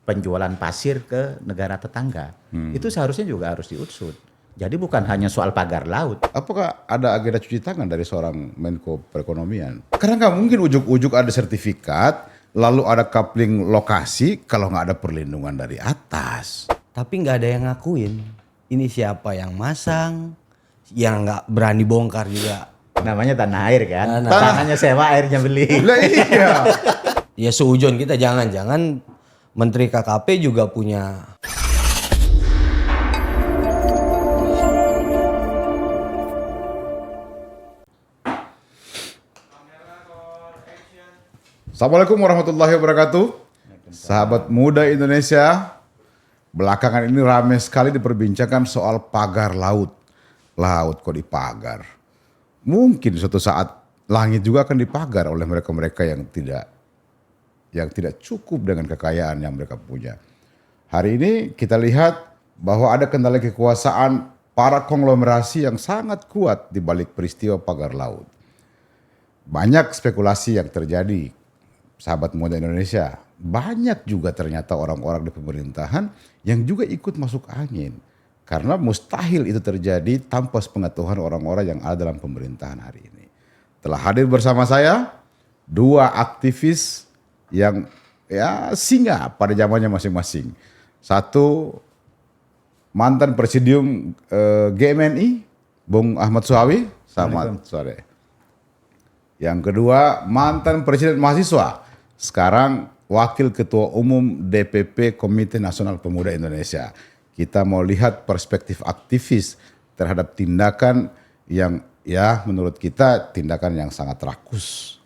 penjualan pasir ke negara tetangga. Itu seharusnya juga harus diusut. Jadi bukan hanya soal pagar laut. Apakah ada agenda cuci tangan dari seorang Menko Perekonomian? Karena nggak mungkin ujuk-ujuk ada sertifikat, lalu ada coupling lokasi kalau nggak ada perlindungan dari atas. Tapi nggak ada yang ngakuin. Ini siapa yang masang, yang nggak berani bongkar juga. Namanya tanah air kan. Tanah. Tanahnya sewa, airnya beli. Lah iya. Ya seujon kita jangan-jangan Menteri KKP juga punya. Assalamualaikum warahmatullahi wabarakatuh. Sahabat muda Indonesia, belakangan ini ramai sekali diperbincangkan soal pagar laut. Laut kok dipagar? Mungkin suatu saat langit juga akan dipagar oleh mereka-mereka yang tidak cukup dengan kekayaan yang mereka punya. Hari ini kita lihat bahwa ada kendali kekuasaan para konglomerasi yang sangat kuat di balik peristiwa pagar laut. Banyak spekulasi yang terjadi, sahabat muda Indonesia. Banyak juga ternyata orang-orang di pemerintahan yang juga ikut masuk angin. Karena mustahil itu terjadi tanpa sepengetahuan orang-orang yang ada dalam pemerintahan hari ini. Telah hadir bersama saya dua aktivis yang singa pada zamannya masing-masing. Satu mantan presidium GMNI, Bung Ahmad Suhawi. Selamat sore. Yang kedua mantan presiden mahasiswa, sekarang wakil ketua umum DPP Komite Nasional Pemuda Indonesia. Kita mau lihat perspektif aktivis terhadap tindakan yang menurut kita tindakan yang sangat rakus.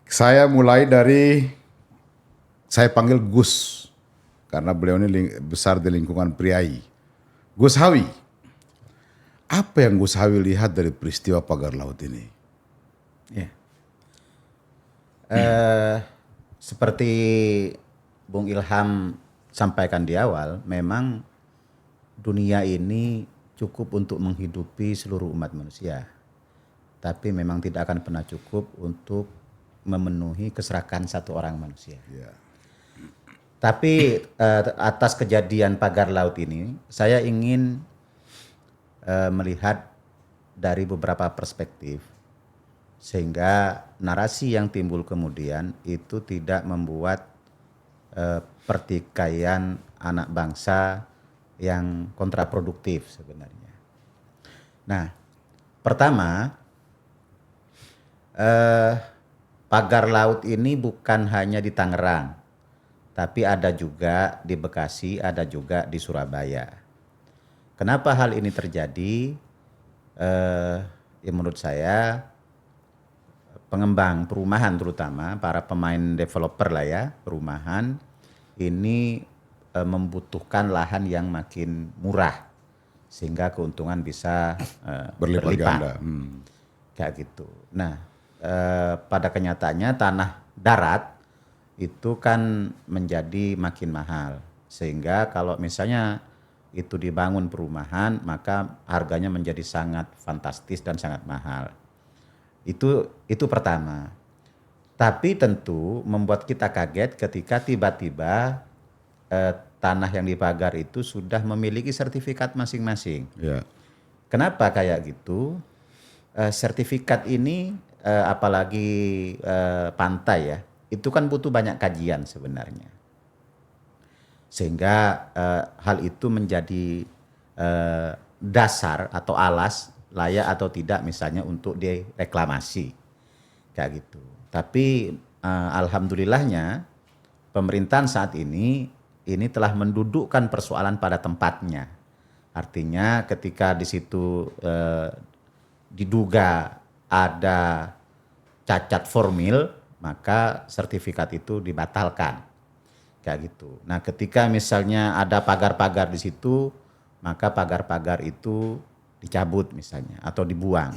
Saya mulai dari, saya panggil Gus, karena beliau ini besar di lingkungan priai. Gus Hawi, apa yang Gus Hawi lihat dari peristiwa pagar laut ini? Ya. Seperti Bung Ilham sampaikan di awal, memang dunia ini cukup untuk menghidupi seluruh umat manusia. Tapi memang tidak akan pernah cukup untuk memenuhi keserakan satu orang manusia. Ya. Tapi atas kejadian pagar laut ini, saya ingin melihat dari beberapa perspektif. Sehingga narasi yang timbul kemudian itu tidak membuat pertikaian anak bangsa yang kontraproduktif sebenarnya. Nah, pertama, pagar laut ini bukan hanya di Tangerang, tapi ada juga di Bekasi, ada juga di Surabaya. Kenapa hal ini terjadi? Ya menurut saya pengembang perumahan, terutama para pemain developer lah ya, perumahan ini membutuhkan lahan yang makin murah sehingga keuntungan bisa Berlipat ganda. Kayak gitu. Nah, pada kenyataannya tanah darat itu kan menjadi makin mahal, sehingga kalau misalnya itu dibangun perumahan maka harganya menjadi sangat fantastis dan sangat mahal. Itu pertama. Tapi tentu membuat kita kaget ketika tiba-tiba tanah yang dipagar itu sudah memiliki sertifikat masing-masing. Ya. Kenapa kayak gitu? Sertifikat ini apalagi pantai ya, itu kan butuh banyak kajian sebenarnya. Sehingga hal itu menjadi dasar atau alas layak atau tidak misalnya untuk direklamasi kayak gitu. Tapi alhamdulillahnya pemerintahan saat ini telah mendudukkan persoalan pada tempatnya. Artinya ketika di situ diduga ada cacat formil, maka sertifikat itu dibatalkan kayak gitu. Nah, ketika misalnya ada pagar-pagar di situ, maka pagar-pagar itu dicabut misalnya atau dibuang.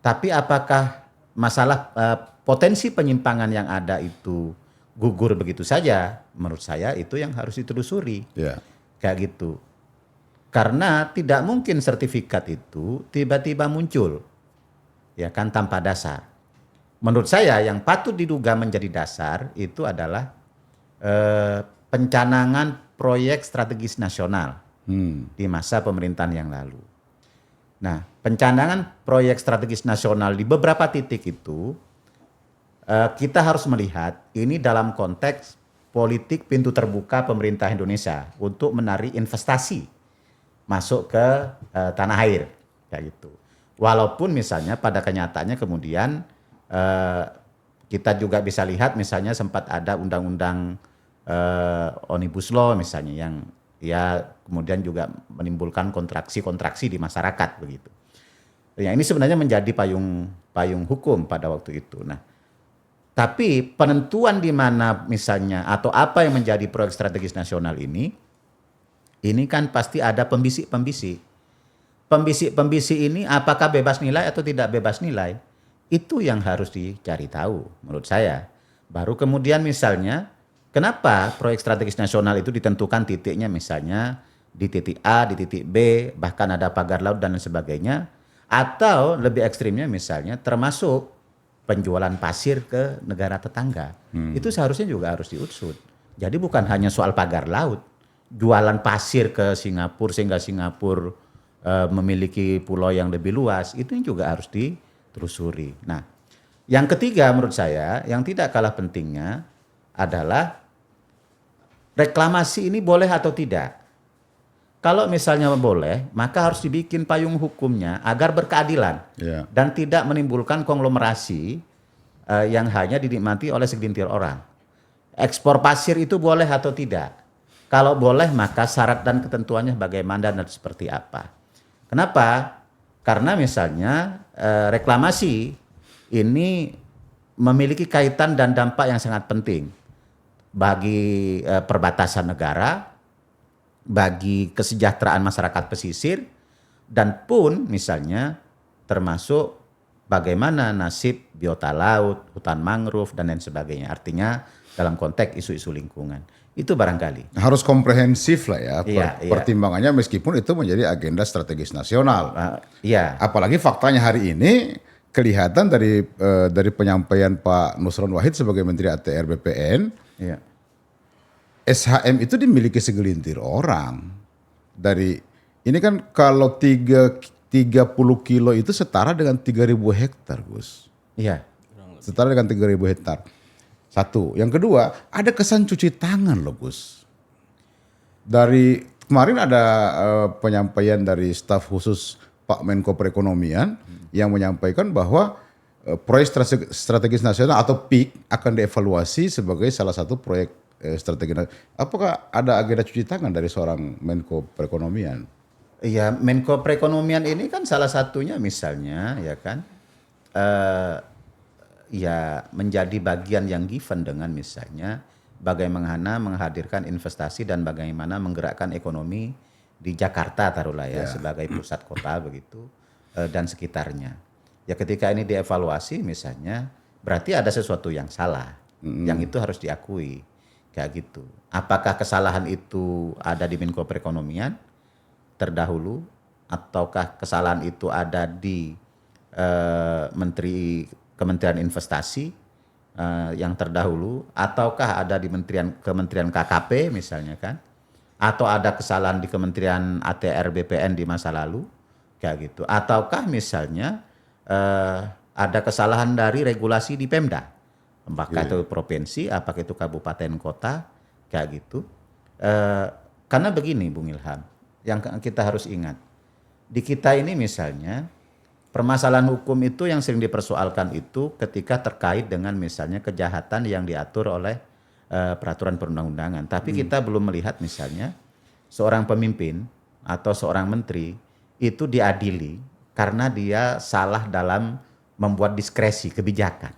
Tapi apakah masalah potensi penyimpangan yang ada itu gugur begitu saja? Menurut saya itu yang harus ditelusuri. Ya. Kayak gitu. Karena tidak mungkin sertifikat itu tiba-tiba muncul. Ya kan, tanpa dasar. Menurut saya yang patut diduga menjadi dasar itu adalah pencanangan proyek strategis nasional di masa pemerintahan yang lalu. Nah, pencanangan proyek strategis nasional di beberapa titik itu kita harus melihat ini dalam konteks politik pintu terbuka pemerintah Indonesia untuk menarik investasi masuk ke tanah air, kayak gitu. Walaupun misalnya pada kenyataannya kemudian kita juga bisa lihat misalnya sempat ada undang-undang Omnibus Law misalnya yang ya kemudian juga menimbulkan kontraksi-kontraksi di masyarakat begitu. Ya ini sebenarnya menjadi payung hukum pada waktu itu. Nah, tapi penentuan di mana misalnya atau apa yang menjadi proyek strategis nasional ini kan pasti ada pembisik-pembisik. Pembisik-pembisik ini apakah bebas nilai atau tidak bebas nilai? Itu yang harus dicari tahu menurut saya. Baru kemudian misalnya kenapa proyek strategis nasional itu ditentukan titiknya misalnya di titik A, di titik B, bahkan ada pagar laut dan lain sebagainya. Atau lebih ekstrimnya misalnya termasuk penjualan pasir ke negara tetangga. Itu seharusnya juga harus diusut. Jadi bukan hanya soal pagar laut. Jualan pasir ke Singapura sehingga Singapura memiliki pulau yang lebih luas. Itu juga harus ditelusuri. Nah, yang ketiga menurut saya yang tidak kalah pentingnya adalah reklamasi ini boleh atau tidak. Kalau misalnya boleh, maka harus dibikin payung hukumnya agar berkeadilan dan tidak menimbulkan konglomerasi yang hanya dinikmati oleh segelintir orang. Ekspor pasir itu boleh atau tidak? Kalau boleh, maka syarat dan ketentuannya bagaimana dan seperti apa? Kenapa? Karena misalnya reklamasi ini memiliki kaitan dan dampak yang sangat penting bagi perbatasan negara, bagi kesejahteraan masyarakat pesisir, dan pun misalnya termasuk bagaimana nasib biota laut, hutan mangrove, dan lain sebagainya. Artinya dalam konteks isu-isu lingkungan. Itu barangkali. Harus komprehensif lah ya pertimbangannya iya. meskipun itu menjadi agenda strategis nasional. Iya. Apalagi faktanya hari ini kelihatan dari penyampaian Pak Nusron Wahid sebagai Menteri ATR BPN. Iya. SHM itu dimiliki segelintir orang. Ini kan kalau 30 kilo itu setara dengan 3.000 hektar, Gus. Iya. Setara dengan 3.000 hektar. Satu. Yang kedua, ada kesan cuci tangan loh, Gus. Dari kemarin ada penyampaian dari staf khusus Pak Menko Perekonomian yang menyampaikan bahwa proyek strategis nasional atau PIK akan dievaluasi sebagai salah satu proyek strategi. Apakah ada agenda cuci tangan dari seorang Menko Perekonomian? Iya, Menko Perekonomian ini kan salah satunya misalnya ya kan, ya menjadi bagian yang given dengan misalnya bagaimana menghadirkan investasi dan bagaimana menggerakkan ekonomi di Jakarta taruhlah ya sebagai pusat kota begitu dan sekitarnya. Ya ketika ini dievaluasi misalnya berarti ada sesuatu yang salah, yang itu harus diakui. Kayak gitu. Apakah kesalahan itu ada di Menko Perekonomian terdahulu ataukah kesalahan itu ada di Kementerian Investasi yang terdahulu ataukah ada di Kementerian KKP misalnya kan? Atau ada kesalahan di Kementerian ATR BPN di masa lalu kayak gitu. Ataukah misalnya ada kesalahan dari regulasi di Pemda? Apakah itu provinsi, apakah itu kabupaten kota, kayak gitu. Karena begini Bung Ilham, yang kita harus ingat. Di kita ini misalnya, permasalahan hukum itu yang sering dipersoalkan itu ketika terkait dengan misalnya kejahatan yang diatur oleh peraturan perundang-undangan. Tapi kita belum melihat misalnya seorang pemimpin atau seorang menteri itu diadili karena dia salah dalam membuat diskresi kebijakan.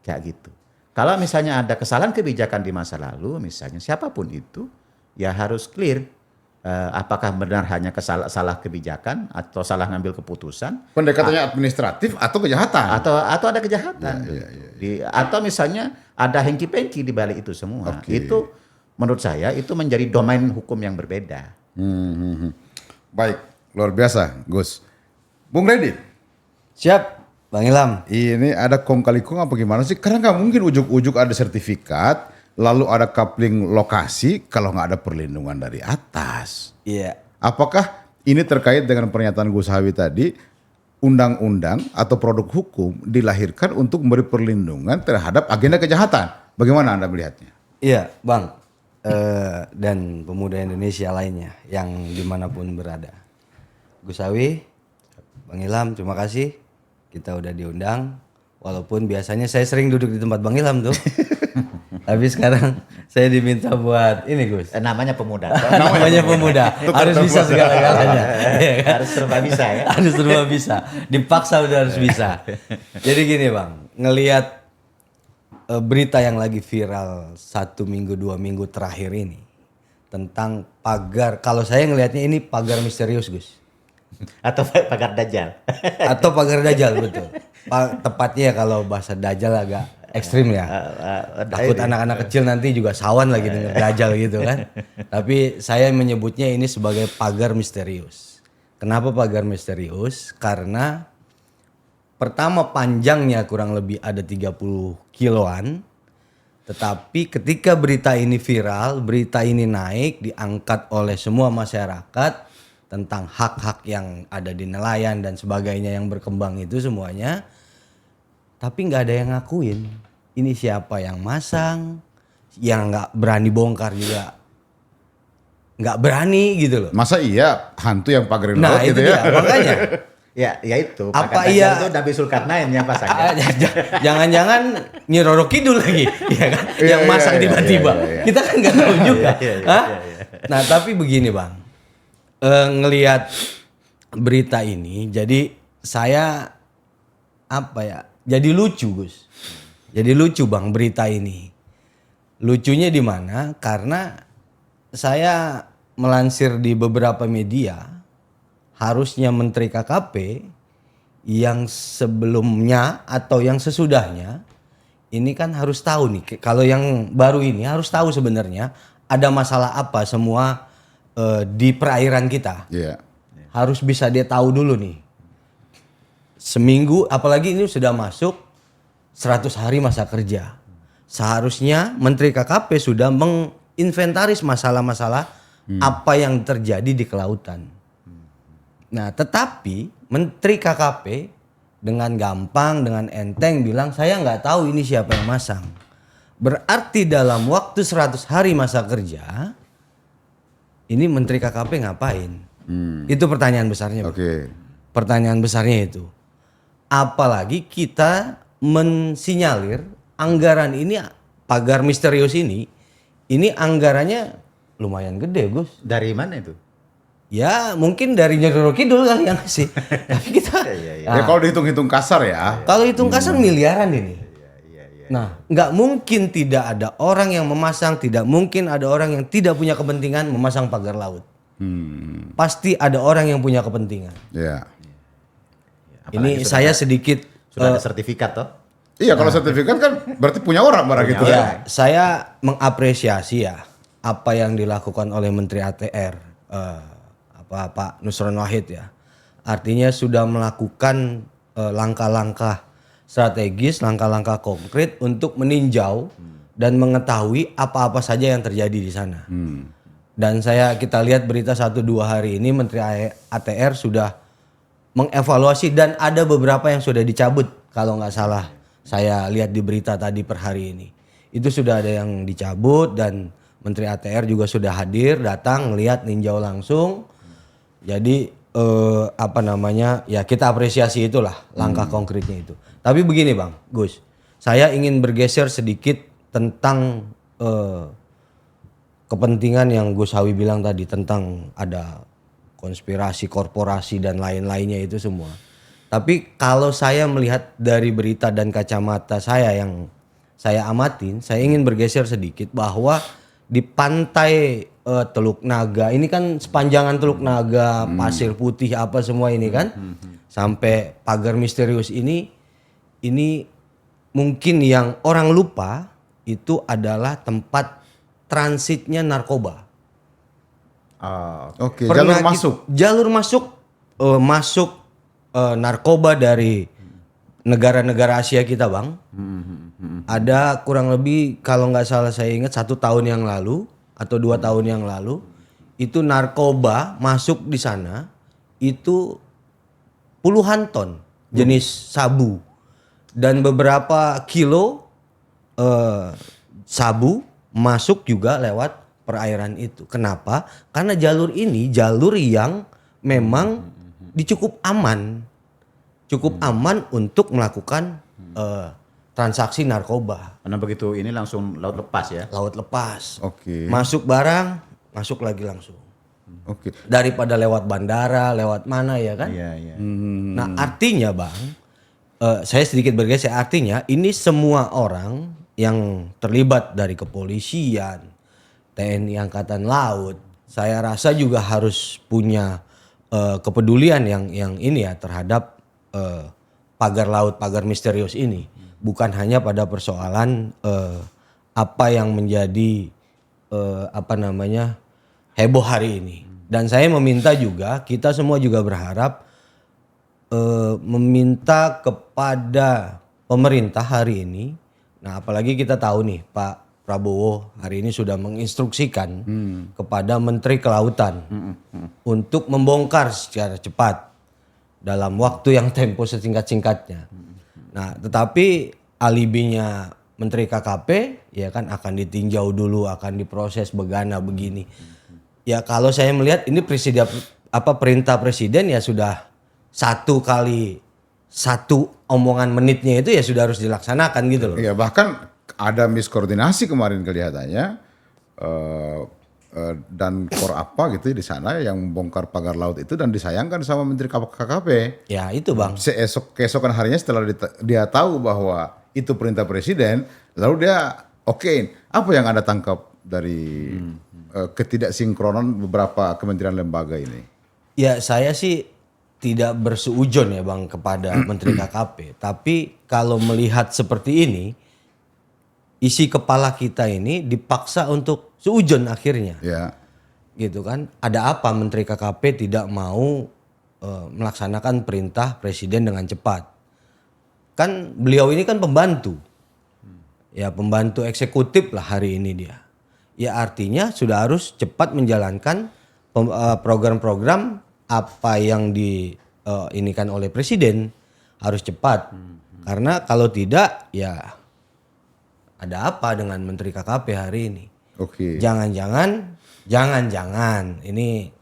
Kayak gitu. Kalau misalnya ada kesalahan kebijakan di masa lalu, misalnya siapapun itu, ya harus clear apakah benar hanya salah kebijakan atau salah ngambil keputusan. Pendekatannya administratif atau kejahatan? Atau ada kejahatan. Atau misalnya ada hengki-pengki di balik itu semua. Itu menurut saya itu menjadi domain hukum yang berbeda. Baik, luar biasa, Gus. Bung Reddy. Siap, Bang Ilham. Ini ada kong kali kong apa gimana sih? Karena nggak mungkin ujuk-ujuk ada sertifikat, lalu ada coupling lokasi kalau nggak ada perlindungan dari atas. Iya. Apakah ini terkait dengan pernyataan Gus Hawi tadi, undang-undang atau produk hukum dilahirkan untuk memberi perlindungan terhadap agenda kejahatan? Bagaimana Anda melihatnya? Iya, Bang. Dan pemuda Indonesia lainnya yang dimanapun berada. Gus Hawi, Bang Ilham, terima kasih. Kita udah diundang. Walaupun biasanya saya sering duduk di tempat Bang Ilham tuh. Tapi sekarang saya diminta buat ini Gus. Namanya pemuda. Namanya pemuda. Harus bisa segala-galanya. Harus serba bisa ya. Harus serba bisa. Dipaksa udah harus bisa. Jadi gini Bang, ngelihat berita yang lagi viral 1 minggu 2 minggu terakhir ini tentang pagar, kalau saya ngelihatnya ini pagar misterius Gus. Atau pagar dajjal. Atau pagar dajjal betul. Tepatnya kalau bahasa dajjal agak ekstrim ya. Takut anak-anak kecil nanti juga sawan lagi denger dajjal gitu kan. Tapi saya menyebutnya ini sebagai pagar misterius. Kenapa pagar misterius? Karena pertama panjangnya kurang lebih ada 30 kiloan. Tetapi ketika berita ini viral, berita ini naik, diangkat oleh semua masyarakat tentang hak-hak yang ada di nelayan dan sebagainya yang berkembang itu semuanya. Tapi nggak ada yang ngakuin. Ini siapa yang masang, yang nggak berani bongkar juga nggak berani gitu loh. Masa iya hantu yang pagarin Nah laut itu gitu dia, ya? makanya. Ya itu. Apa pagar iya- dajjal itu Nabi Zulkarnain yang pasang. Jangan-jangan Nyi Roro Kidul lagi, ya kan? Iya, Yang masang iya, tiba-tiba. iya. Kita kan nggak tahu juga. Iya. Hah? Nah tapi begini bang, ngelihat berita ini, jadi saya apa ya? Jadi lucu Gus. Jadi lucu bang berita ini. Lucunya di mana? Karena saya melansir di beberapa media, harusnya Menteri KKP yang sebelumnya atau yang sesudahnya ini kan harus tahu nih. Kalau yang baru ini harus tahu sebenarnya ada masalah apa semua di perairan kita. Iya. Harus bisa dia tahu dulu nih. Seminggu, apalagi ini sudah masuk 100 hari masa kerja. Seharusnya Menteri KKP sudah menginventaris masalah-masalah apa yang terjadi di kelautan. Nah, tetapi Menteri KKP dengan gampang, dengan enteng bilang saya nggak tahu ini siapa yang masang. Berarti dalam waktu 100 hari masa kerja, ini Menteri KKP ngapain? Itu pertanyaan besarnya. Bang. Oke. Pertanyaan besarnya itu. Apalagi kita mensinyalir anggaran ini, pagar misterius ini anggarannya lumayan gede Gus. Dari mana itu? Ya mungkin dari Nyi Roro Kidul kali yang ngasih. Tapi kita Ya kalau dihitung-hitung kasar ya. kalau hitung kasar miliaran ini. Nah nggak mungkin tidak ada orang yang memasang, tidak mungkin ada orang yang tidak punya kepentingan memasang pagar laut. Pasti ada orang yang punya kepentingan. Iya. Ini saya sedikit Sudah ada sertifikat toh? Iya kalau sertifikat kan berarti punya orang barang itu. ya, saya mengapresiasi ya apa yang dilakukan oleh Menteri ATR Pak Nusron Wahid ya. Artinya sudah melakukan langkah-langkah strategis, langkah-langkah konkret untuk meninjau dan mengetahui apa-apa saja yang terjadi di sana. Dan kita lihat berita 1-2 hari ini Menteri ATR sudah mengevaluasi dan ada beberapa yang sudah dicabut kalau nggak salah saya lihat di berita tadi per hari ini. Itu sudah ada yang dicabut dan Menteri ATR juga sudah hadir, datang, lihat, ninjau langsung. Jadi ya kita apresiasi itulah langkah konkretnya itu. Tapi begini Bang, Gus, saya ingin bergeser sedikit tentang kepentingan yang Gus Hawi bilang tadi tentang ada konspirasi korporasi dan lain-lainnya itu semua. Tapi kalau saya melihat dari berita dan kacamata saya yang saya amatin, saya ingin bergeser sedikit bahwa di pantai Teluk Naga ini kan sepanjangan Teluk Naga, Pasir Putih apa semua ini kan, sampai pagar misterius ini mungkin yang orang lupa itu adalah tempat transitnya narkoba. Oke, jalur masuk. Jalur masuk narkoba dari negara-negara Asia kita Bang. Ada kurang lebih kalau nggak salah saya ingat 1 tahun yang lalu atau 2 tahun yang lalu itu narkoba masuk di sana itu puluhan ton jenis sabu dan beberapa kilo sabu masuk juga lewat perairan itu. Kenapa? Karena jalur ini jalur yang memang cukup aman untuk melakukan transaksi narkoba. Karena begitu ini langsung laut lepas ya. Laut lepas. Oke. Masuk barang, masuk lagi langsung. Oke. Daripada lewat bandara, lewat mana ya kan? Iya, iya. Nah artinya Bang, saya sedikit bergeser. Artinya ini semua orang yang terlibat dari kepolisian, TNI Angkatan Laut, saya rasa juga harus punya kepedulian yang ini ya terhadap pagar laut, pagar misterius ini. Bukan hanya pada persoalan apa yang menjadi heboh hari ini. Dan saya meminta juga, kita semua juga berharap meminta kepada pemerintah hari ini. Nah, apalagi kita tahu nih Pak Prabowo hari ini sudah menginstruksikan kepada Menteri Kelautan untuk membongkar secara cepat dalam waktu yang tempo sesingkat-singkatnya. Nah, tetapi alibinya Menteri KKP ya kan akan ditinjau dulu, akan diproses begana begini. Ya kalau saya melihat ini perintah presiden ya sudah 1 kali 1 omongan menitnya itu ya sudah harus dilaksanakan gitu loh. Iya, bahkan ada miskoordinasi kemarin kelihatannya dan kor apa gitu di sana yang bongkar pagar laut itu dan disayangkan sama Menteri KKP. Ya itu Bang. Keesokan harinya setelah dia tahu bahwa itu perintah presiden, lalu dia okein. Apa yang Anda tangkap dari ketidaksinkronan beberapa kementerian lembaga ini? Ya saya sih tidak bersuujon ya Bang kepada Menteri KKP. Tapi kalau melihat seperti ini, isi kepala kita ini dipaksa untuk seujon akhirnya. Ya. Gitu kan. Ada apa Menteri KKP tidak mau melaksanakan perintah presiden dengan cepat? Kan beliau ini kan pembantu. Ya pembantu eksekutif lah hari ini dia. Ya artinya sudah harus cepat menjalankan program-program apa yang diinikan oleh presiden harus cepat. Karena kalau tidak ya ada apa dengan Menteri KKP hari ini? Oke. Jangan-jangan ini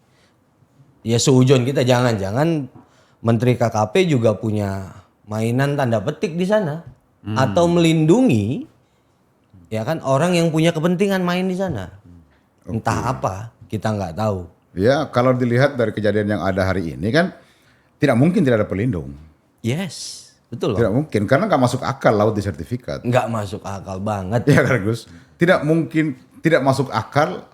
ya seujon kita jangan-jangan Menteri KKP juga punya mainan tanda petik di sana atau melindungi ya kan orang yang punya kepentingan main di sana. Entah apa, kita nggak tahu. Ya, kalau dilihat dari kejadian yang ada hari ini kan tidak mungkin tidak ada pelindung. Yes, betul loh. Tidak mungkin karena nggak masuk akal laut di sertifikat. Nggak masuk akal banget. Ya kan Gus? Tidak mungkin tidak masuk akal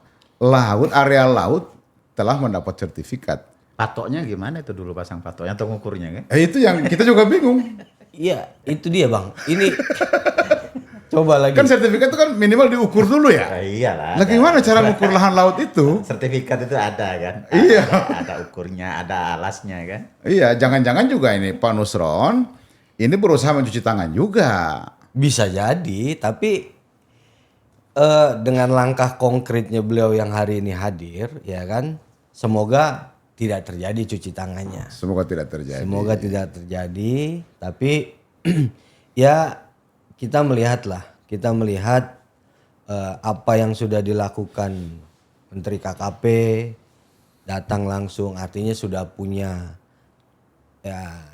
area laut telah mendapat sertifikat. Patoknya gimana itu dulu pasang patoknya atau ngukurnya kan? Itu yang kita juga bingung. Iya, itu dia Bang. Ini coba lagi. Kan sertifikat itu kan minimal diukur dulu ya. Iyalah. Nah, gimana cara mengukur lahan laut itu? Sertifikat itu ada kan? Iya. Ada ukurnya, ada alasnya kan? Iya, jangan-jangan juga ini Pak Nusron ini berusaha mencuci tangan juga. Bisa jadi, tapi dengan langkah konkretnya beliau yang hari ini hadir, ya kan, semoga tidak terjadi cuci tangannya. Semoga tidak terjadi. Semoga tidak terjadi, tapi ya kita melihat apa yang sudah dilakukan Menteri KKP, datang langsung, artinya sudah punya ya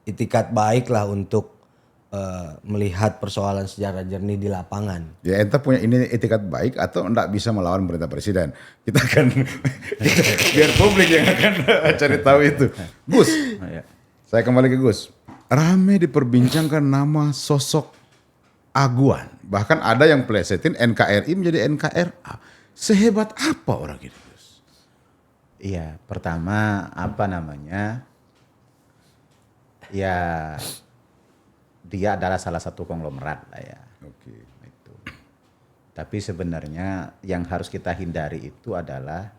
itikat baik lah untuk melihat persoalan secara jernih di lapangan. Ya ente punya ini etikat baik atau enggak bisa melawan perintah presiden. Kita akan biar publik yang akan cari tahu itu. Gus, saya kembali ke Gus. Rame diperbincangkan nama sosok Aguan. Bahkan ada yang plesetin NKRI menjadi NKRA. Sehebat apa orang ini Gus? Iya, pertama ya dia adalah salah satu konglomerat lah ya. Oke. Itu. Tapi sebenarnya yang harus kita hindari itu adalah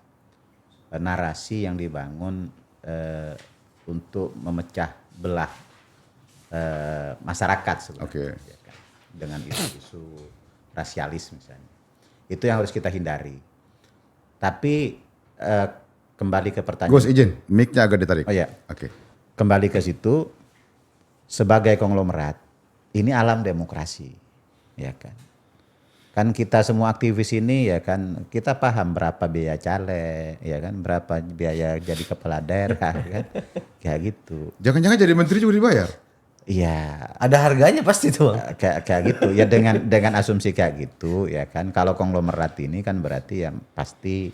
narasi yang dibangun untuk memecah belah masyarakat sebenarnya. Oke. Ya kan? dengan isu-isu rasialis misalnya. Itu yang harus kita hindari. Tapi kembali ke pertanyaan. Gus izin, mic-nya agak ditarik. Oh ya, Oke. kembali ke situ, sebagai konglomerat, ini alam demokrasi, ya kan. Kan kita semua aktivis ini ya kan, kita paham berapa biaya caleg, ya kan, berapa biaya jadi kepala daerah, kan, kayak gitu. Jangan-jangan jadi menteri juga dibayar? Iya, Ada harganya pasti tuh. kayak gitu. Ya dengan asumsi kayak gitu, ya kan. Kalau konglomerat ini kan berarti ya pasti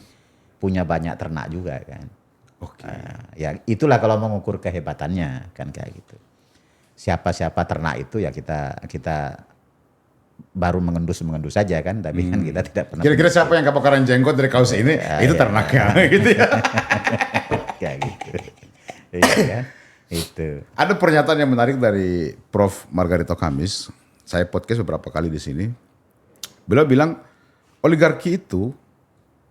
punya banyak ternak juga kan. Oke. Ya itulah kalau mengukur kehebatannya kan kayak gitu. Siapa ternak itu ya kita baru mengendus saja kan, tapi kan kita tidak pernah. Kira-kira siapa yang kebakaran jenggot dari kaos ini? Itu ternaknya gitu ya. Kayak gitu. Iya kan? Itu. Ada pernyataan yang menarik dari Prof. Margarito Kamis. Saya podcast beberapa kali di sini. Beliau bilang oligarki itu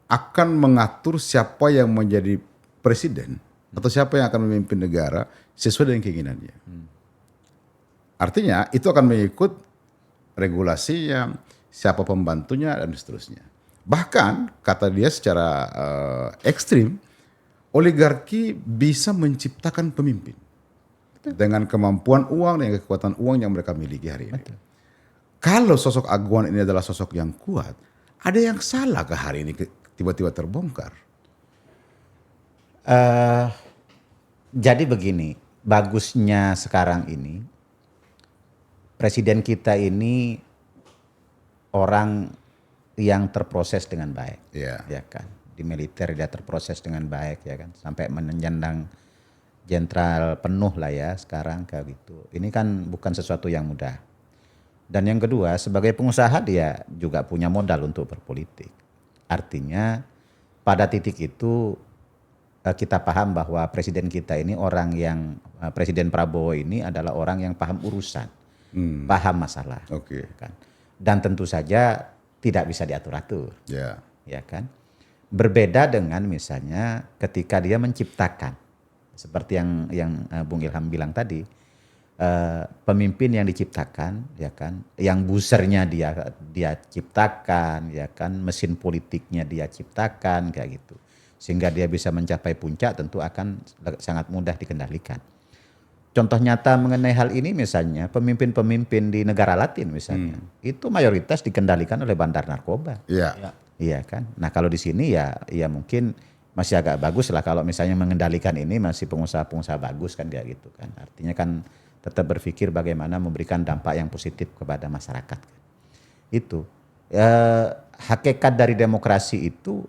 akan mengatur siapa yang menjadi presiden atau siapa yang akan memimpin negara sesuai dengan keinginannya. Artinya itu akan mengikut regulasinya, siapa pembantunya dan seterusnya. Bahkan kata dia secara ekstrim, oligarki bisa menciptakan pemimpin dengan kemampuan uang dan kekuatan uang yang mereka miliki hari ini. Betul. Kalau sosok Aguan ini adalah sosok yang kuat, ada yang salah ke hari ini tiba-tiba terbongkar? Jadi begini, bagusnya sekarang ini presiden kita ini orang yang terproses dengan baik, Iya. ya kan. Di militer dia terproses dengan baik, ya kan, sampai menyandang jenderal penuh lah ya sekarang kayak gitu. Ini kan bukan sesuatu yang mudah. Dan yang kedua, sebagai pengusaha dia juga punya modal untuk berpolitik. Artinya pada titik itu kita paham bahwa presiden kita ini orang yang Presiden Prabowo ini adalah orang yang paham urusan, paham masalah, Oke. kan. Dan tentu saja tidak bisa diatur-atur, Ya. ya kan. Berbeda dengan misalnya ketika dia menciptakan, seperti yang Bung Ilham bilang tadi, pemimpin yang diciptakan, ya kan, yang busernya dia ciptakan, ya kan, mesin politiknya dia ciptakan kayak gitu, sehingga dia bisa mencapai puncak, tentu akan sangat mudah dikendalikan. Contoh nyata mengenai hal ini misalnya pemimpin-pemimpin di negara Latin misalnya, itu mayoritas dikendalikan oleh bandar narkoba. Iya. Ya. Iya kan. Nah kalau di sini ya mungkin masih agak bagus lah kalau misalnya mengendalikan ini masih pengusaha-pengusaha bagus kan kayak gitu kan. Artinya kan tetap berpikir bagaimana memberikan dampak yang positif kepada masyarakat. Itu hakikat dari demokrasi itu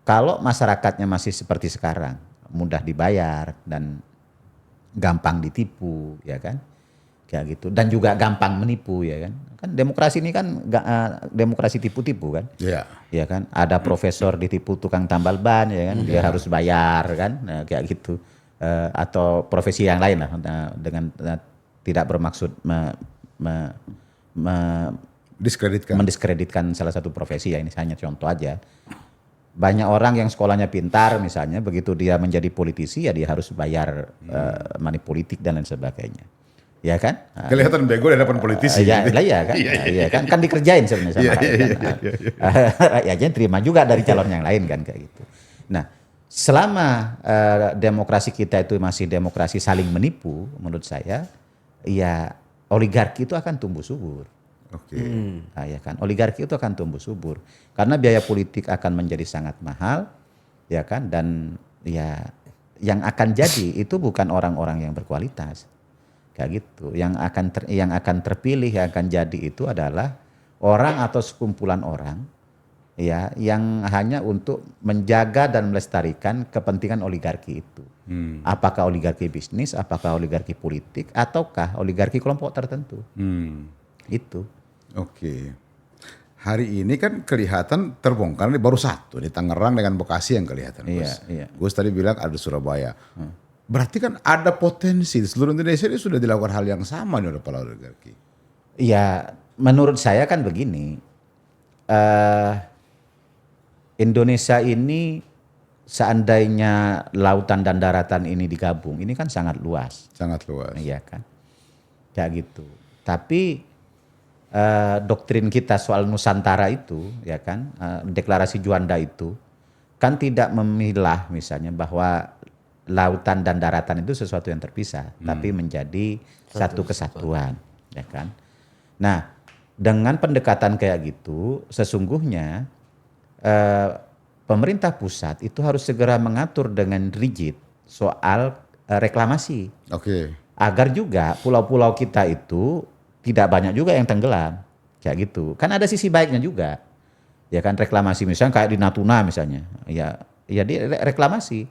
kalau masyarakatnya masih seperti sekarang, mudah dibayar dan gampang ditipu, ya kan, kayak gitu, dan juga gampang menipu, ya kan. Kan demokrasi ini kan demokrasi tipu-tipu kan, Iya. ya kan. Ada profesor ditipu tukang tambal ban, ya kan, dia harus bayar kan, nah, kayak gitu. Atau profesi yang lain lah, dengan tidak bermaksud Diskreditkan. mendiskreditkan salah satu profesi, ya ini hanya contoh aja. Banyak orang yang sekolahnya pintar misalnya, begitu dia menjadi politisi ya dia harus bayar money politik dan lain sebagainya. Ya kan? Kelihatan bego di hadapan politisi. Ya, lah ya kan? Iya kan? Kan dikerjain sebenarnya sama rakyat kan. Rakyatnya terima juga dari calon yang lain kan kayak gitu. Nah, selama demokrasi kita itu masih demokrasi saling menipu, menurut saya ya oligarki itu akan tumbuh subur. Oke. Nah, ya kan, oligarki itu akan tumbuh subur karena biaya politik akan menjadi sangat mahal, ya kan, dan ya yang akan jadi itu bukan orang-orang yang berkualitas, kayak gitu. Yang akan terpilih, yang akan jadi itu adalah orang atau sekumpulan orang, ya, yang hanya untuk menjaga dan melestarikan kepentingan oligarki itu. Apakah oligarki bisnis, apakah oligarki politik, ataukah oligarki kelompok tertentu. Itu. Oke. Hari ini kan kelihatan terbongkar, ini baru satu di Tangerang dengan Bekasi yang kelihatan. Gus. Iya. Gus tadi bilang ada Surabaya. Berarti kan ada potensi di seluruh Indonesia ini sudah dilakukan hal yang sama nih oleh para oligarki. Ya, menurut saya kan begini, Indonesia ini seandainya lautan dan daratan ini digabung, ini kan sangat luas, Sangat luas. iya kan, kayak gitu. Tapi doktrin kita soal Nusantara itu, ya kan, deklarasi Juanda itu kan tidak memilah misalnya bahwa lautan dan daratan itu sesuatu yang terpisah, tapi menjadi satu kesatuan, ya kan. Nah, dengan pendekatan kayak gitu, sesungguhnya pemerintah pusat itu harus segera mengatur dengan rigid soal reklamasi. Oke. Agar juga pulau-pulau kita itu tidak banyak juga yang tenggelam. Kayak gitu. Kan ada sisi baiknya juga. Ya kan, reklamasi misalnya kayak di Natuna misalnya. Ya reklamasi.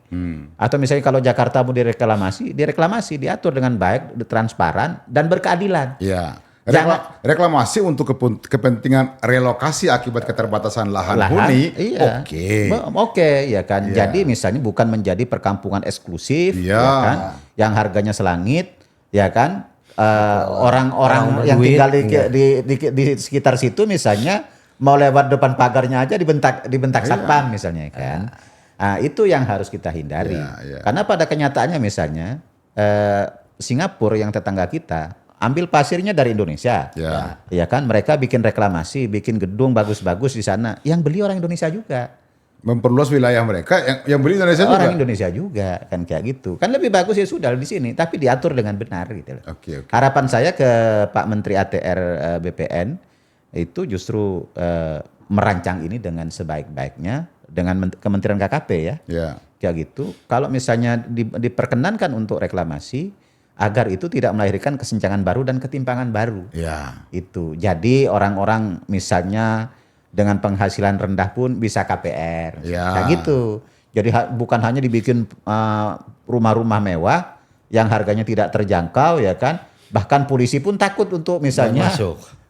Atau misalnya kalau Jakarta mau direklamasi diatur dengan baik, transparan dan berkeadilan. Ya. Jangan Reklamasi untuk kepentingan relokasi akibat keterbatasan lahan huni. iya. Oke. Oke, ya kan. Iya. Jadi misalnya bukan menjadi perkampungan eksklusif, Iya. ya kan, yang harganya selangit, ya kan. Orang-orang orang yang berduit, tinggal di sekitar situ misalnya mau lewat depan pagarnya aja dibentak satpam misalnya, kan. Nah, itu yang harus kita hindari. Iya. Karena pada kenyataannya misalnya Singapura yang tetangga kita ambil pasirnya dari Indonesia. Ya kan, mereka bikin reklamasi, bikin gedung bagus-bagus di sana. Yang beli orang Indonesia juga. Memperluas wilayah mereka yang beli Indonesia juga. Orang Indonesia juga, kan kayak gitu. Kan lebih bagus ya sudah di sini, tapi diatur dengan benar gitu loh. Oke. Harapan saya ke Pak Menteri ATR BPN itu justru merancang ini dengan sebaik-baiknya dengan Kementerian KKP ya. Ya. Kayak gitu. Kalau misalnya diperkenankan untuk reklamasi, agar itu tidak melahirkan kesenjangan baru dan ketimpangan baru. Ya. Itu. Jadi orang-orang misalnya dengan penghasilan rendah pun bisa KPR. Ya. Kayak gitu. Jadi bukan hanya dibikin rumah-rumah mewah yang harganya tidak terjangkau, ya kan. Bahkan polisi pun takut untuk misalnya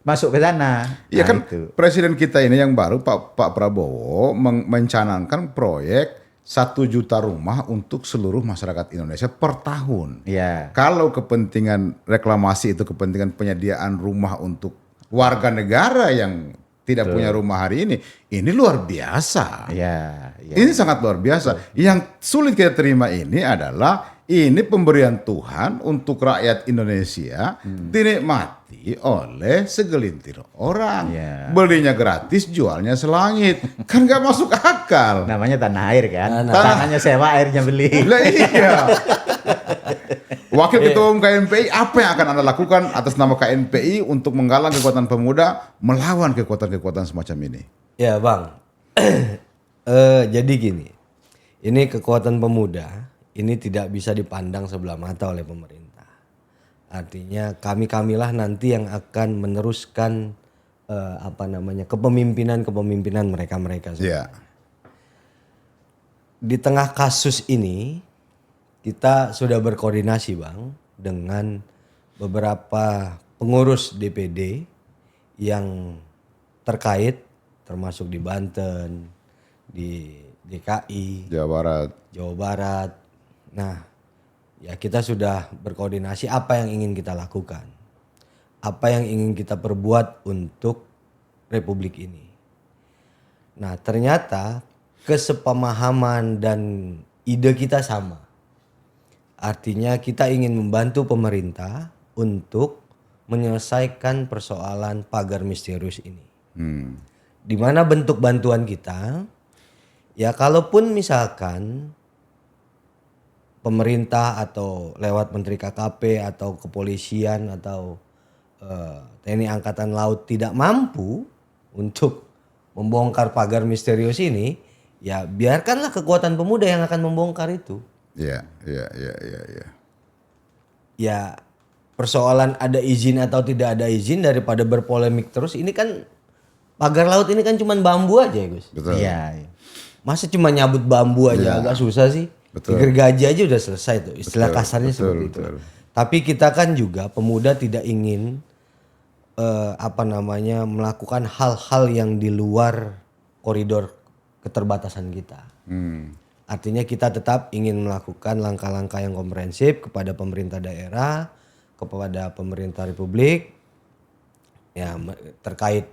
masuk ke sana. Iya kan, itu. Presiden kita ini yang baru Pak Prabowo mencanangkan proyek 1 juta rumah untuk seluruh masyarakat Indonesia per tahun. Iya. Kalau kepentingan reklamasi itu kepentingan penyediaan rumah untuk warga negara yang tidak punya rumah hari ini luar biasa. Iya. Ini sangat luar biasa. Yang sulit kita terima ini adalah ini pemberian Tuhan untuk rakyat Indonesia dinikmati oleh segelintir orang. Iya. Belinya gratis, jualnya selangit. Kan gak masuk akal. Namanya tanah air kan. Tanahnya sewa, airnya beli. Lah iya. Wakil Ketua Umum KNPI, apa yang akan Anda lakukan atas nama KNPI untuk menggalang kekuatan pemuda melawan kekuatan-kekuatan semacam ini? Ya Bang, jadi gini, ini kekuatan pemuda ini tidak bisa dipandang sebelah mata oleh pemerintah. Artinya kamilah nanti yang akan meneruskan kepemimpinan mereka. Iya. Di tengah kasus ini kita sudah berkoordinasi Bang dengan beberapa pengurus DPD yang terkait, termasuk di Banten, di DKI, Jawa Barat. Nah, ya kita sudah berkoordinasi apa yang ingin kita lakukan. Apa yang ingin kita perbuat untuk Republik ini. Nah, ternyata kesepemahaman dan ide kita sama. Artinya kita ingin membantu pemerintah untuk menyelesaikan persoalan pagar misterius ini. Di mana bentuk bantuan kita, ya kalaupun misalkan pemerintah atau lewat Menteri KKP atau kepolisian atau TNI Angkatan Laut tidak mampu untuk membongkar pagar misterius ini, ya biarkanlah kekuatan pemuda yang akan membongkar itu. Iya. Ya persoalan ada izin atau tidak ada izin daripada berpolemik terus, ini kan pagar laut ini kan cuma bambu aja ya Gus. Betul. Iya. Masa cuma nyabut bambu aja agak susah sih. Betul. Gergaji aja udah selesai tuh. Istilah kasarnya seperti itu. Betul. Tapi kita kan juga pemuda tidak ingin melakukan hal-hal yang di luar koridor keterbatasan kita. Artinya kita tetap ingin melakukan langkah-langkah yang komprehensif kepada pemerintah daerah, kepada pemerintah republik. Ya terkait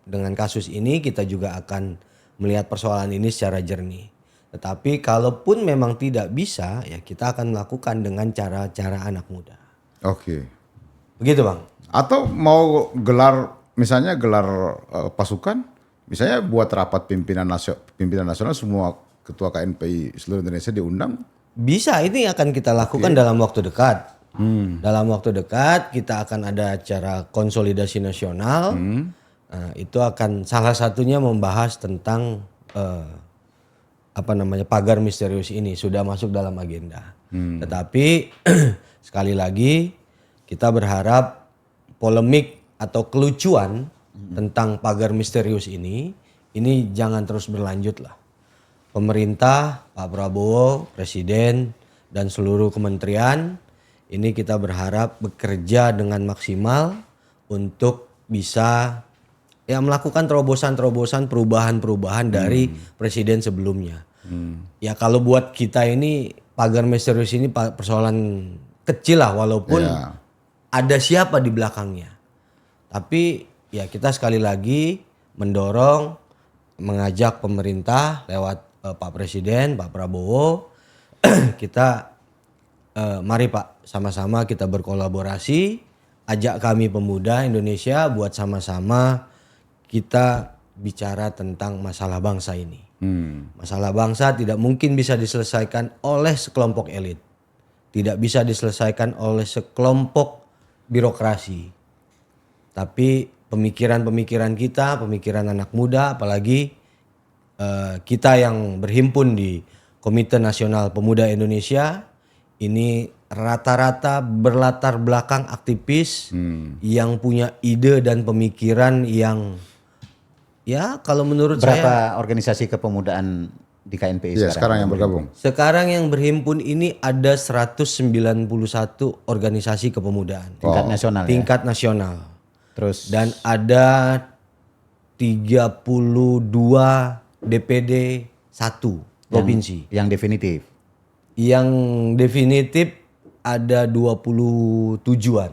dengan kasus ini kita juga akan melihat persoalan ini secara jernih. Tetapi kalaupun memang tidak bisa, ya kita akan melakukan dengan cara-cara anak muda. Oke. Begitu Bang. Atau mau gelar misalnya gelar pasukan, misalnya buat rapat pimpinan nasional semua ketua KNPI seluruh Indonesia diundang. Bisa, ini akan kita lakukan dalam waktu dekat. Dalam waktu dekat kita akan ada acara konsolidasi nasional. Nah, itu akan salah satunya membahas tentang pagar misterius ini sudah masuk dalam agenda. Tetapi sekali lagi kita berharap polemik atau kelucuan tentang pagar misterius ini jangan terus berlanjut lah. Pemerintah, Pak Prabowo, Presiden, dan seluruh kementerian ini kita berharap bekerja dengan maksimal untuk bisa melakukan terobosan-terobosan perubahan-perubahan dari presiden sebelumnya. Ya kalau buat kita ini pagar misterius ini persoalan kecil lah walaupun ada siapa di belakangnya. Tapi ya kita sekali lagi mendorong, mengajak pemerintah lewat Pak Presiden, Pak Prabowo, kita mari Pak sama-sama kita berkolaborasi, ajak kami pemuda Indonesia buat sama-sama kita bicara tentang masalah bangsa ini. Masalah bangsa tidak mungkin bisa diselesaikan oleh sekelompok elit. Tidak bisa diselesaikan oleh sekelompok birokrasi. Tapi pemikiran-pemikiran kita, pemikiran anak muda, apalagi kita yang berhimpun di Komite Nasional Pemuda Indonesia, ini rata-rata berlatar belakang aktivis yang punya ide dan pemikiran yang kalau menurut saya. Berapa organisasi kepemudaan di KNPI sekarang yang bergabung? Sekarang yang berhimpun ini ada 191 organisasi kepemudaan. Tingkat nasional. Tingkat nasional. Terus Dan ada 32 DPD 1 provinsi. Yang definitif. Yang definitif ada 27-an.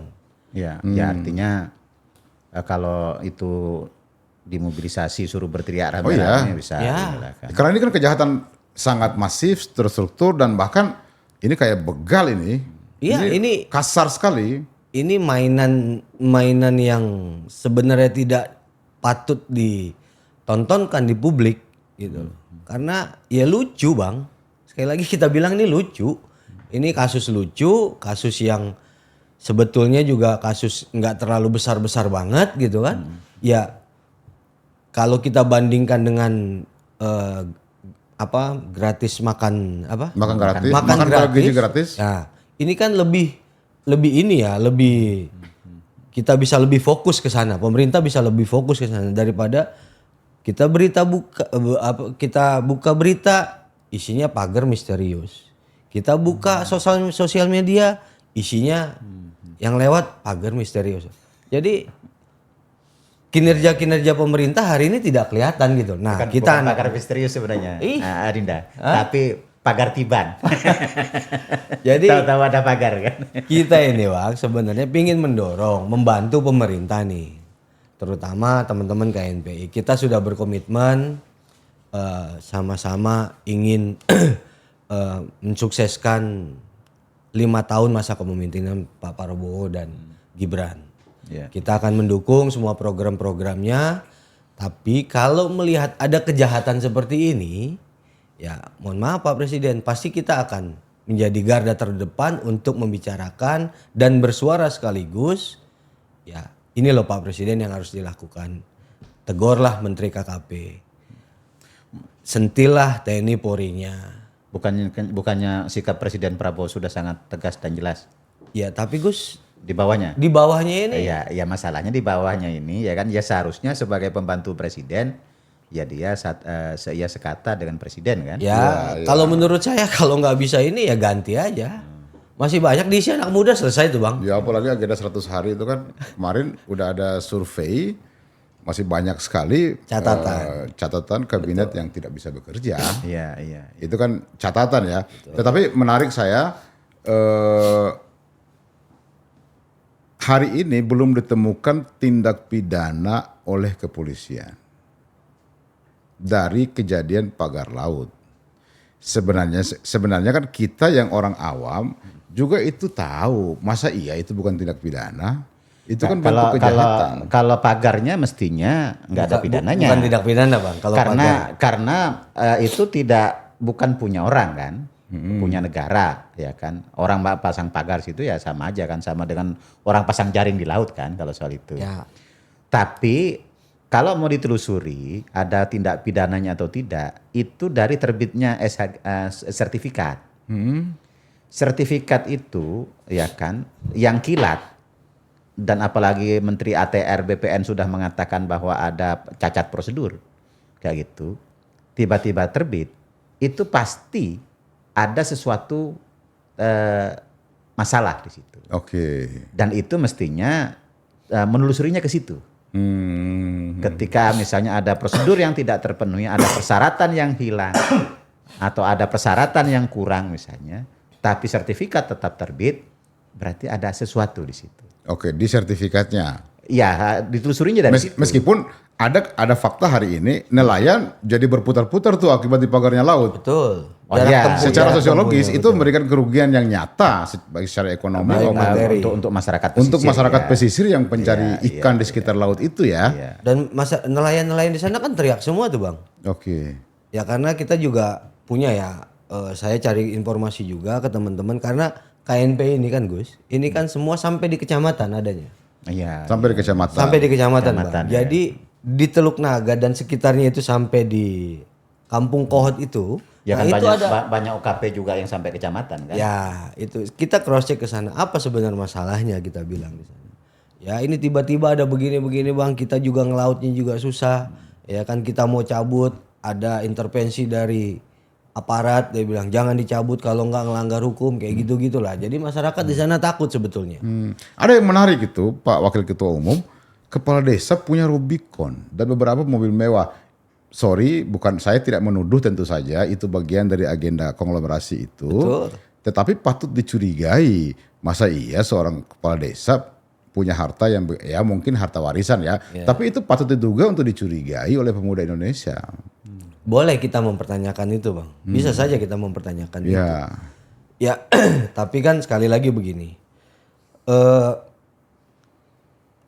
Ya, ya artinya kalau itu dimobilisasi suruh berteriak rame-rame bisa. Ya. Kan. Karena ini kan kejahatan sangat masif, terstruktur dan bahkan ini kayak begal ini. Iya, ini kasar sekali. Ini mainan yang sebenarnya tidak patut ditontonkan di publik gitu. Karena ya lucu Bang. Sekali lagi kita bilang ini lucu. Ini kasus lucu, kasus yang sebetulnya juga kasus nggak terlalu besar-besar banget gitu kan. Ya kalau kita bandingkan dengan gratis makan Makan gratis. Makan gaji gratis. Nah, ini kan lebih kita bisa lebih fokus ke sana. Pemerintah bisa lebih fokus ke sana daripada kita buka berita isinya pagar misterius. Kita buka sosial media isinya yang lewat pagar misterius. Jadi kinerja pemerintah hari ini tidak kelihatan gitu. Nah, bukan pagar misterius sebenarnya. Adinda. Tapi pagar tiban. Jadi tahu-tahu ada pagar kan. Kita ini Bang sebenarnya ingin mendorong, membantu pemerintah nih. Terutama teman-teman KNPI. Kita sudah berkomitmen sama-sama ingin mensukseskan 5 tahun masa kepemimpinan Pak Prabowo dan Gibran. Kita akan mendukung semua program-programnya. Tapi kalau melihat ada kejahatan seperti ini, ya mohon maaf Pak Presiden, pasti kita akan menjadi garda terdepan untuk membicarakan dan bersuara sekaligus. Ya ini loh Pak Presiden yang harus dilakukan. Tegurlah Menteri KKP. Sentilah TNI Polri-nya. Bukannya sikap Presiden Prabowo sudah sangat tegas dan jelas. Ya tapi Gus. Di bawahnya? Di bawahnya ini. Ya masalahnya di bawahnya ini ya kan ya seharusnya sebagai pembantu presiden ya dia sekata dengan presiden kan. Ya, kalau menurut saya kalau nggak bisa ini ya ganti aja. Masih banyak diisi anak muda selesai tuh Bang. Ya apalagi agenda 100 hari itu kan kemarin udah ada survei masih banyak sekali catatan kabinet yang tidak bisa bekerja. Iya. Itu kan catatan ya. Tetapi menarik saya hari ini belum ditemukan tindak pidana oleh kepolisian dari kejadian pagar laut. Sebenarnya kan kita yang orang awam juga itu tahu, masa iya itu bukan tindak pidana? Itu kan kalau bentuk kejahatan. kalau pagarnya mestinya nggak ada pidananya. Bukan tindak pidana bang. Kalau Karena itu bukan punya orang kan, punya negara ya kan. Orang pasang pagar situ ya sama aja kan, sama dengan orang pasang jaring di laut kan kalau soal itu. ya Tapi kalau mau ditelusuri ada tindak pidananya atau tidak, itu dari terbitnya sertifikat. Sertifikat itu ya kan yang kilat, dan apalagi Menteri ATR BPN sudah mengatakan bahwa ada cacat prosedur kayak gitu, tiba-tiba terbit, itu pasti ada sesuatu masalah di situ. Oke. Dan itu mestinya menelusurinya ke situ. Ketika misalnya ada prosedur yang tidak terpenuhi, ada persyaratan yang hilang, atau ada persyaratan yang kurang misalnya, tapi sertifikat tetap terbit, berarti ada sesuatu di situ. Oke, di sertifikatnya. Ya, ditelusurinya dari situ. Meskipun ada fakta hari ini nelayan jadi berputar-putar tuh akibat dipagarnya laut. betul. Oh, iya. Secara jarak sosiologis tempuhnya, itu memberikan kerugian yang nyata baik secara ekonomi Baik maupun materi. untuk masyarakat pesisir. untuk masyarakat ya. pesisir yang pencari Iya, ikan di sekitar laut itu ya. Iya. Dan nelayan-nelayan di sana kan teriak semua tuh bang. Oke. Ya karena kita juga punya ya, saya cari informasi juga ke teman-teman karena KNP ini kan Gus, ini kan semua sampai di kecamatan adanya. Iya. Sampai di kecamatan. Sampai di kecamatan, Bang. Kecamatan, ya. Jadi di Teluk Naga dan sekitarnya itu sampai di Kampung Kohot itu, Ya nah kan itu banyak OKP juga yang sampai kecamatan kan. ya itu kita cross check ke sana. Apa sebenarnya masalahnya kita bilang di sana. Ya ini tiba-tiba ada begini-begini Bang, kita juga ngelautnya juga susah. Ya kan kita mau cabut, ada intervensi dari aparat, dia bilang jangan dicabut kalau nggak ngelanggar hukum kayak gitu-gitulah. Jadi masyarakat di sana takut sebetulnya. Ada yang menarik itu Pak Wakil Ketua Umum, kepala desa punya Rubicon dan beberapa mobil mewah. Sorry, bukan, saya tidak menuduh, tentu saja itu bagian dari agenda konglomerasi itu. Betul. Tetapi patut dicurigai. Masa iya seorang kepala desa punya harta yang ya mungkin harta warisan ya. Tapi itu patut diduga untuk dicurigai oleh pemuda Indonesia. Boleh kita mempertanyakan itu Bang. Bisa saja kita mempertanyakan itu. Ya. Ya, tapi kan sekali lagi begini.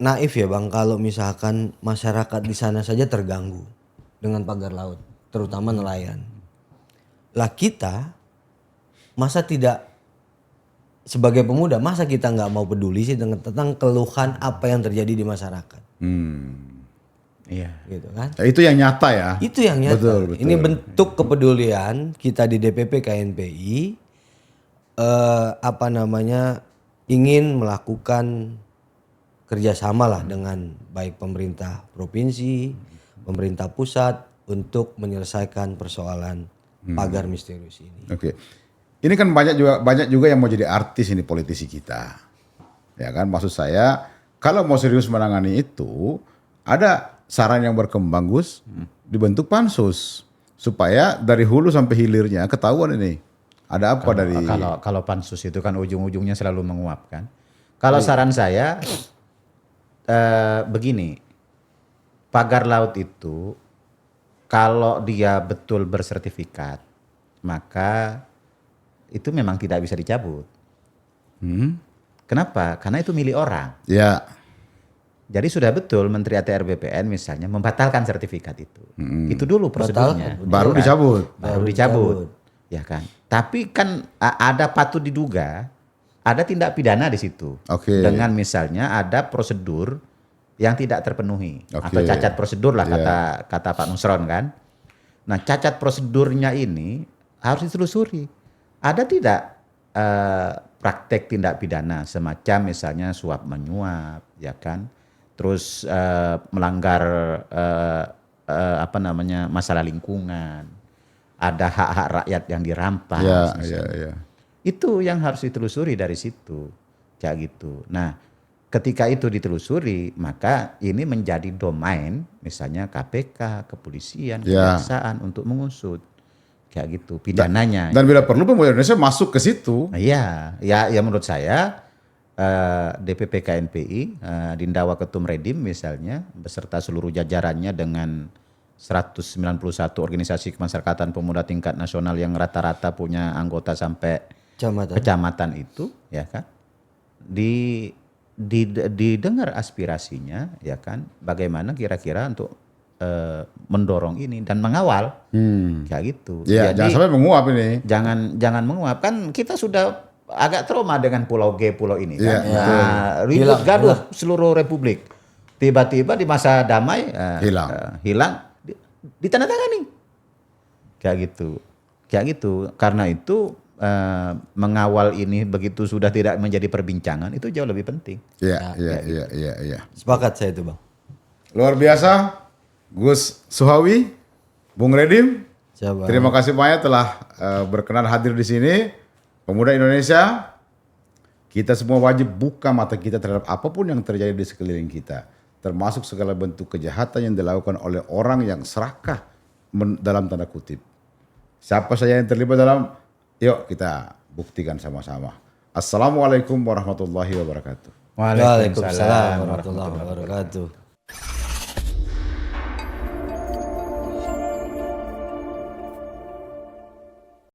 Naif ya Bang kalau misalkan masyarakat di sana saja terganggu dengan pagar laut, terutama nelayan. Lah kita masa tidak sebagai pemuda, masa kita nggak mau peduli sih tentang keluhan apa yang terjadi di masyarakat, Iya. gitu kan? Ya, itu yang nyata ya. Itu yang nyata. Betul, betul. Ini bentuk kepedulian kita di DPP KNPI, ingin melakukan kerjasama lah dengan baik pemerintah provinsi, pemerintah pusat untuk menyelesaikan persoalan pagar misterius ini. Oke. Ini kan banyak juga yang mau jadi artis ini, politisi kita. Ya kan, maksud saya kalau mau serius menangani itu, ada saran yang berkembang Gus, dibentuk pansus supaya dari hulu sampai hilirnya ketahuan ini. Ada apa dari Kalau pansus itu kan ujung-ujungnya selalu menguap kan. Kalau saran saya begini, pagar laut itu kalau dia betul bersertifikat, maka itu memang tidak bisa dicabut. Kenapa? Karena itu milik orang. Ya. Jadi sudah betul Menteri ATR BPN misalnya membatalkan sertifikat itu. Itu dulu prosedurnya. Baru dicabut. Baru dicabut. Ya kan. Tapi kan ada patut diduga ada tindak pidana di situ. Oke. Dengan misalnya ada prosedur yang tidak terpenuhi Oke. atau cacat prosedur lah Iya. kata Pak Nusron kan. Nah, cacat prosedurnya ini harus ditelusuri. Ada tidak praktek tindak pidana semacam misalnya suap menyuap, ya kan? Terus melanggar masalah lingkungan, ada hak-hak rakyat yang dirampas. Ya, misalnya. ya. Itu yang harus ditelusuri dari situ, kayak gitu. Nah, ketika itu ditelusuri, maka ini menjadi domain misalnya KPK, kepolisian, Ya. kejaksaan untuk mengusut, kayak gitu pidananya. Dan bila perlu pemuda Indonesia masuk ke situ. Nah, ya menurut saya DPP KNPI, Dindawa Ketum Redim misalnya beserta seluruh jajarannya dengan 191 organisasi kemasyarakatan pemuda tingkat nasional yang rata-rata punya anggota sampai kecamatan itu, ya kan, didengar aspirasinya, ya kan? Bagaimana kira-kira untuk mendorong ini dan mengawal, kayak gitu. Iya, jangan sampai menguap ini. Jangan menguap, kan kita sudah agak trauma dengan Pulau G, pulau ini kan. Iya, Ribut gaduh seluruh republik. Tiba-tiba di masa damai hilang ditandatangani. Kayak gitu. Karena itu mengawal ini begitu sudah tidak menjadi perbincangan itu jauh lebih penting. Iya. Sepakat saya itu, Bang. Luar biasa, Gus Suhawi, Bung Redim. Siapa? Terima kasih banyak telah berkenan hadir di sini. Pemuda Indonesia, kita semua wajib buka mata kita terhadap apapun yang terjadi di sekeliling kita, termasuk segala bentuk kejahatan yang dilakukan oleh orang yang serakah dalam tanda kutip. Siapa saja yang terlibat dalam, yuk kita buktikan sama-sama. Assalamualaikum warahmatullahi wabarakatuh. Waalaikumsalam warahmatullahi wabarakatuh.